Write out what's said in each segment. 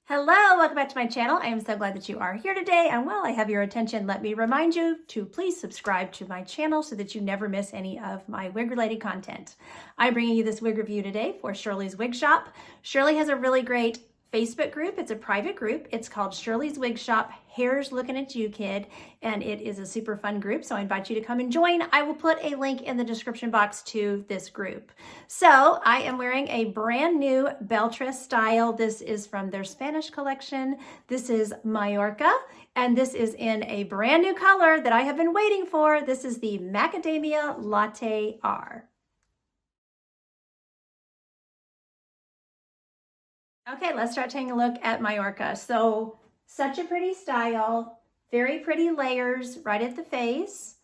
Hello, welcome back to my channel. I am so glad that you are here today. And while I have your attention, let me remind you to please subscribe to my channel so that you never miss any of my wig related content. I'm bringing you this wig review today for Shirley's Wig Shop. Shirley has a really great Facebook group. It's a private group. It's called Shirley's Wig Shop, Hair's Looking at You, Kid. And it is a super fun group. So I invite you to come and join. I will put a link in the description box to this group. So I am wearing a brand new Belle Tress style. This is from their Spanish collection. This is Mallorca. And this is in a brand new color that I have been waiting for. This is the Macadamia Latte R. Okay, let's start taking a look at Mallorca. So such a pretty style, very pretty layers right at the face.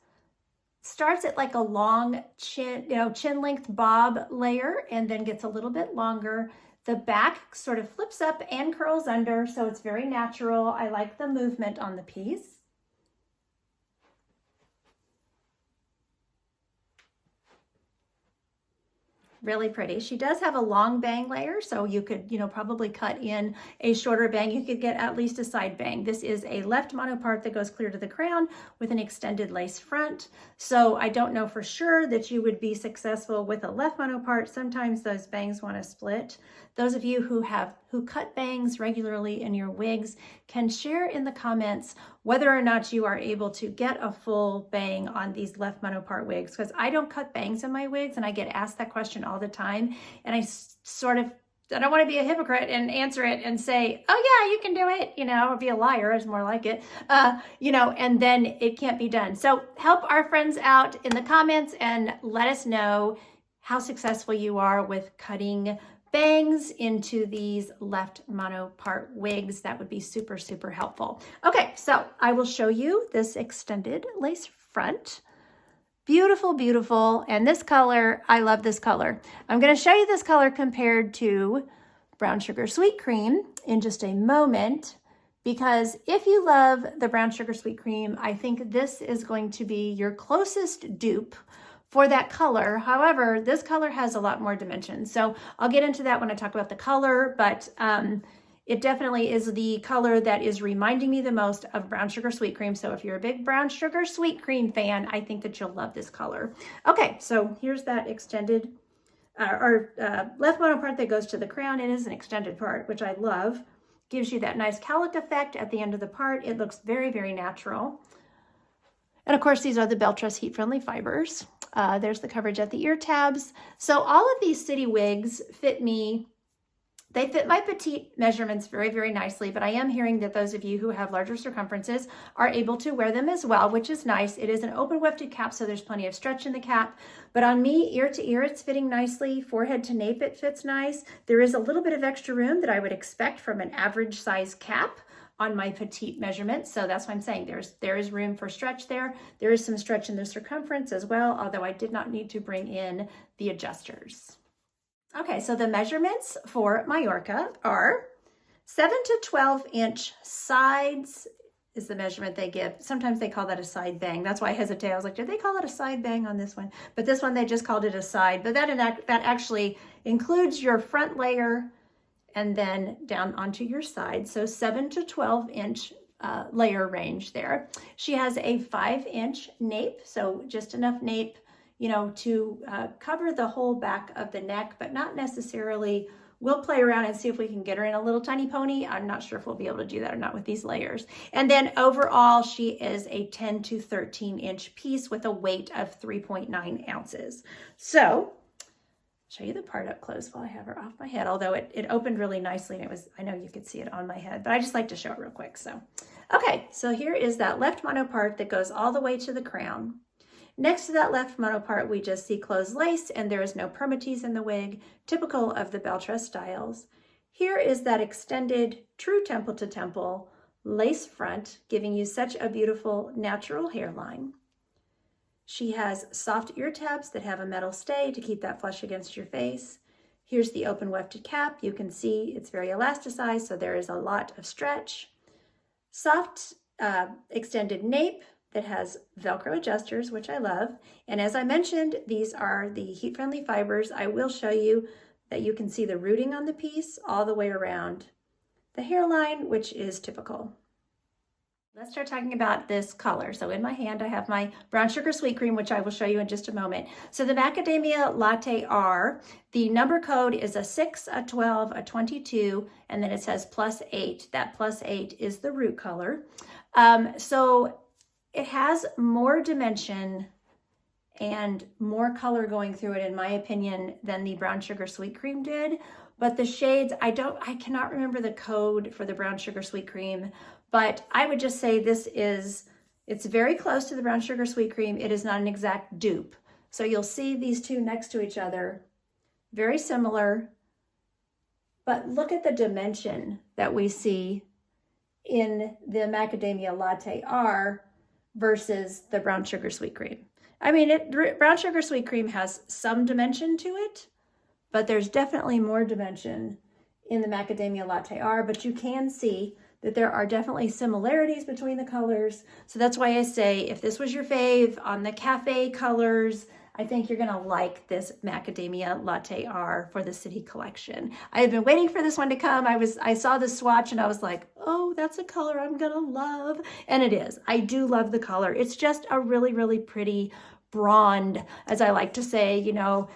Starts at like a long chin, chin length bob layer and then gets a little bit longer. The back sort of flips up and curls under, so it's very natural. I like the movement on the piece. Really pretty. She does have a long bang layer, so you could, probably cut in a shorter bang. You could get at least a side bang. This is a left monopart that goes clear to the crown with an extended lace front. So I don't know for sure that you would be successful with a left monopart. Sometimes those bangs want to split. Those of you who cut bangs regularly in your wigs can share in the comments whether or not you are able to get a full bang on these left monopart wigs, because I don't cut bangs in my wigs and I get asked that question all the time. And I don't want to be a hypocrite and answer it and say, oh yeah, you can do it, or be a liar is more like it, and then it can't be done. So help our friends out in the comments and let us know how successful you are with cutting bangs into these left monopart wigs. That would be super, super helpful. Okay, so I will show you this extended lace front. Beautiful, beautiful. And this color, I love this color. I'm going to show you this color compared to Brown Sugar Sweet Cream in just a moment, because if you love the Brown Sugar Sweet Cream, I think this is going to be your closest dupe for that color. However, this color has a lot more dimensions. So I'll get into that when I talk about the color, but it definitely is the color that is reminding me the most of Brown Sugar Sweet Cream. So if you're a big Brown Sugar Sweet Cream fan, I think that you'll love this color. Okay, so here's that extended left monopart that goes to the crown. It is an extended part, which I love. Gives you that nice cowlick effect at the end of the part. It looks very, very natural. And of course, these are the Belle Tress heat-friendly fibers. There's the coverage at the ear tabs. So all of these city wigs fit me. They fit my petite measurements very, very nicely, but I am hearing that those of you who have larger circumferences are able to wear them as well, which is nice. It is an open wefted cap, so there's plenty of stretch in the cap. But on me, ear to ear, it's fitting nicely. Forehead to nape, it fits nice. There is a little bit of extra room that I would expect from an average size cap on my petite measurement. So that's why I'm saying there is room for stretch there. There is some stretch in the circumference as well, although I did not need to bring in the adjusters. Okay, so the measurements for Mallorca are 7 to 12 inch sides is the measurement they give. Sometimes they call that a side bang. That's why I hesitate. I was like, did they call it a side bang on this one? But this one, they just called it a side. But that actually includes your front layer and then down onto your side. So 7 to 12 inch layer range there. She has a 5-inch nape, so just enough nape, to cover the whole back of the neck, but not necessarily. We'll play around and see if we can get her in a little tiny pony. I'm not sure if we'll be able to do that or not with these layers. And then overall, she is a 10 to 13 inch piece with a weight of 3.9 ounces. So show you the part up close while I have her off my head, although it opened really nicely and I know you could see it on my head, but I just like to show it real quick. So, okay, so here is that left monopart that goes all the way to the crown. Next to that left monopart, we just see closed lace and there is no permatease in the wig, typical of the Belle Tress styles. Here is that extended true temple to temple lace front, giving you such a beautiful natural hairline. She has soft ear tabs that have a metal stay to keep that flush against your face. Here's the open wefted cap. You can see it's very elasticized, so there is a lot of stretch. Soft extended nape that has Velcro adjusters, which I love. And as I mentioned, these are the heat-friendly fibers. I will show you that you can see the rooting on the piece all the way around the hairline, which is typical. Let's start talking about this color. So in my hand, I have my brown sugar sweet cream, which I will show you in just a moment. So the Macadamia Latte R, the number code is a 6, a 12, a 22, and then it says +8. That +8 is the root color. So it has more dimension and more color going through it, in my opinion, than the brown sugar sweet cream did. But the shades, I cannot remember the code for the brown sugar sweet cream, but I would just say it's very close to the brown sugar sweet cream. It is not an exact dupe. So you'll see these two next to each other, very similar, but look at the dimension that we see in the Macadamia Latte R versus the brown sugar sweet cream. I mean, brown sugar sweet cream has some dimension to it, but there's definitely more dimension in the Macadamia Latte R, but you can see that there are definitely similarities between the colors. So that's why I say, if this was your fave on the cafe colors, I think you're gonna like this Macadamia Latte R for the City Collection. I had been waiting for this one to come. I saw the swatch and I was like, oh, that's a color I'm gonna love. And it is. I do love the color. It's just a really, really pretty blonde, as I like to say, you know,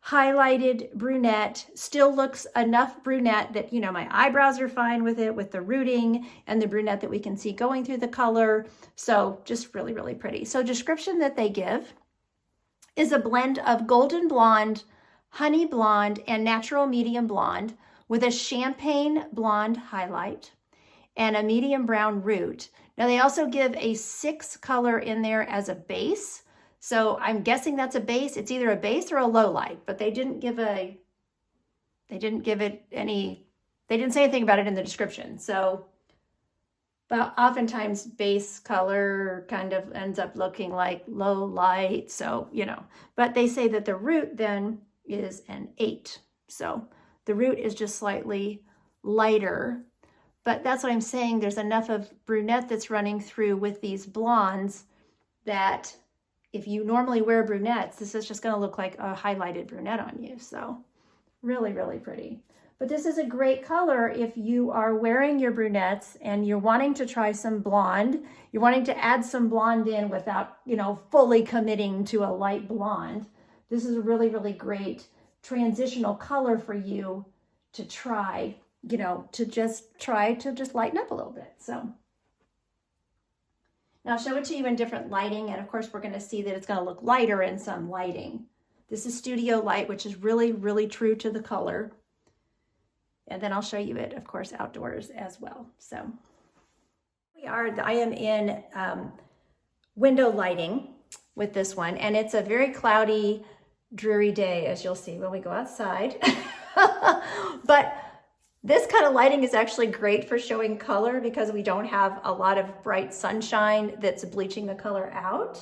highlighted brunette. Still looks enough brunette that, you know, my eyebrows are fine with it, with the rooting and the brunette that we can see going through the color. So just really, really pretty. So description that they give is a blend of golden blonde, honey blonde, and natural medium blonde with a champagne blonde highlight and a medium brown root. Now they also give a 6 color in there as a base. So I'm guessing that's a base. It's either a base or a low light, but they didn't say anything about it in the description. So, but oftentimes base color kind of ends up looking like low light. So, you know, but they say that the root then is an 8. So the root is just slightly lighter, but that's what I'm saying. There's enough of brunette that's running through with these blondes that if you normally wear brunettes, this is just going to look like a highlighted brunette on you. So really, really pretty. But this is a great color if you are wearing your brunettes and you're wanting to try some blonde. You're wanting to add some blonde in without, you know, fully committing to a light blonde. This is a really, really great transitional color for you to try, you know, to just lighten up a little bit. So now I'll show it to you in different lighting, and of course we're going to see that it's going to look lighter in some lighting. This is studio light, which is really, really true to the color. And then I'll show you it, of course, outdoors as well. So I am in window lighting with this one, and it's a very cloudy, dreary day, as you'll see when we go outside. But this kind of lighting is actually great for showing color because we don't have a lot of bright sunshine that's bleaching the color out.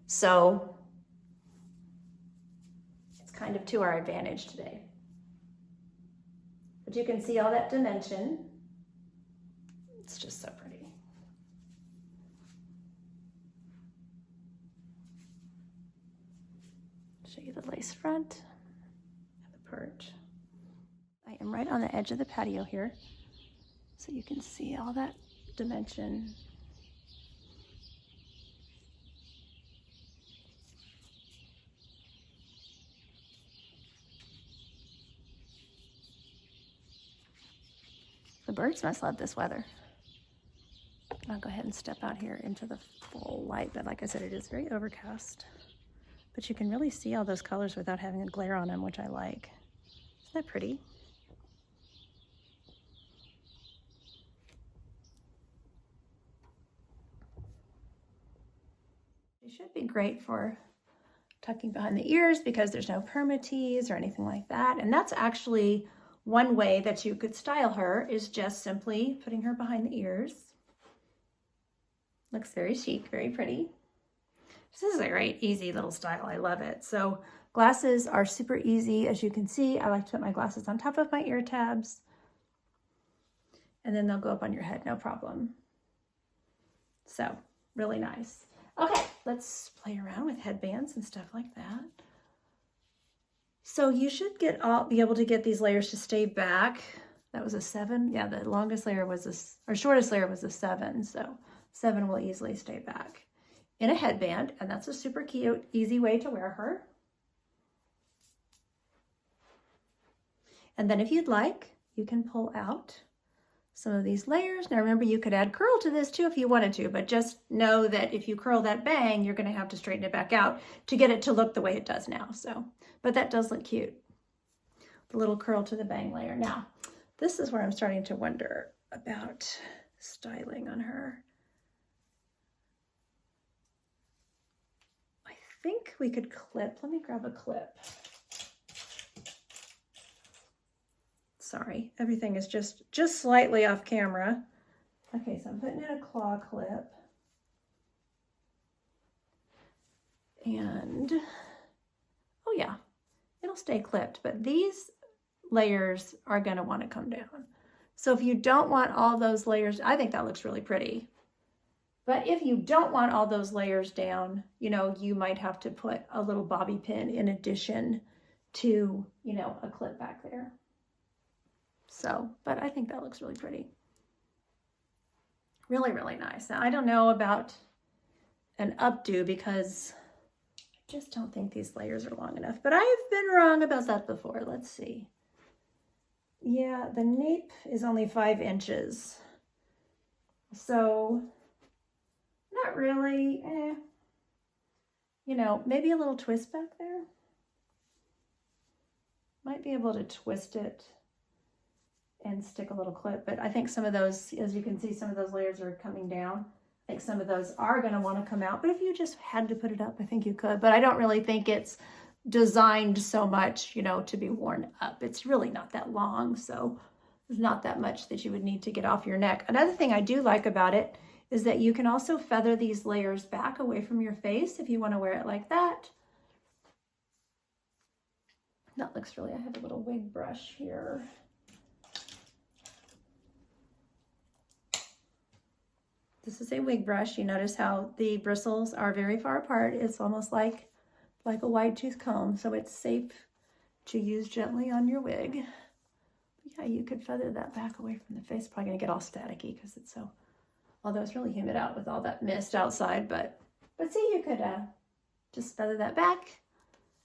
So it's kind of to our advantage today. But you can see all that dimension. It's just so pretty. Show you the lace front and the perch. I am right on the edge of the patio here, so you can see all that dimension. The birds must love this weather. I'll go ahead and step out here into the full light, but like I said, it is very overcast. But you can really see all those colors without having a glare on them, which I like. Isn't that pretty? It should be great for tucking behind the ears because there's no permatease or anything like that. And that's actually one way that you could style her, is just simply putting her behind the ears. Looks very chic, very pretty. This is a great, easy little style. I love it. So glasses are super easy. As you can see, I like to put my glasses on top of my ear tabs, and then they'll go up on your head, no problem. So really nice. Okay, let's play around with headbands and stuff like that. So you should be able to get these layers to stay back That was a 7. Yeah, the longest layer was or shortest layer was a 7. So 7 will easily stay back in a headband. And that's a super cute, easy way to wear her. And then if you'd like, you can pull out some of these layers. Now remember, you could add curl to this too if you wanted to, but just know that if you curl that bang, you're going to have to straighten it back out to get it to look the way it does now. So, but that does look cute. The little curl to the bang layer. Now, this is where I'm starting to wonder about styling on her. I think we could clip. Let me grab a clip. Sorry, everything is just slightly off camera. Okay, so I'm putting in a claw clip. And, oh yeah, it'll stay clipped, but these layers are gonna wanna come down. So if you don't want all those layers, I think that looks really pretty. But if you don't want all those layers down, you know, you might have to put a little bobby pin in addition to, you know, a clip back there. So, but I think that looks really pretty. Really, really nice. Now, I don't know about an updo because I just don't think these layers are long enough, but I've been wrong about that before. Let's see. Yeah, the nape is only 5 inches. So, not really, you know, maybe a little twist back there. Might be able to twist it and stick a little clip, but I think some of those, as you can see, some of those layers are coming down. I think some of those are gonna wanna come out, but if you just had to put it up, I think you could, but I don't really think it's designed so much, you know, to be worn up. It's really not that long, so there's not that much that you would need to get off your neck. Another thing I do like about it is that you can also feather these layers back away from your face if you wanna wear it like that. That looks really, I have a little wig brush here. This is a wig brush. You notice how the bristles are very far apart. It's almost like a wide tooth comb, so it's safe to use gently on your wig. Yeah, you could feather that back away from the face. Probably gonna get all staticky because it's so, although it's really humid out with all that mist outside, but see, you could just feather that back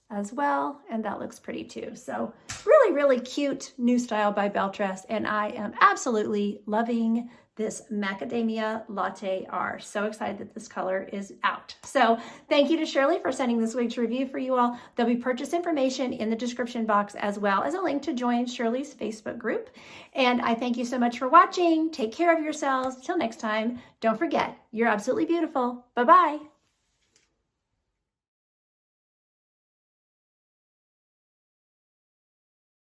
as well, and that looks pretty too. So really, really cute new style by Belle Tress, and I am absolutely loving this Macadamia Latte R. So excited that this color is out. So thank you to Shirley for sending this wig to review for you all. There'll be purchase information in the description box as well as a link to join Shirley's Facebook group. And I thank you so much for watching. Take care of yourselves. Till next time, don't forget, you're absolutely beautiful. Bye-bye.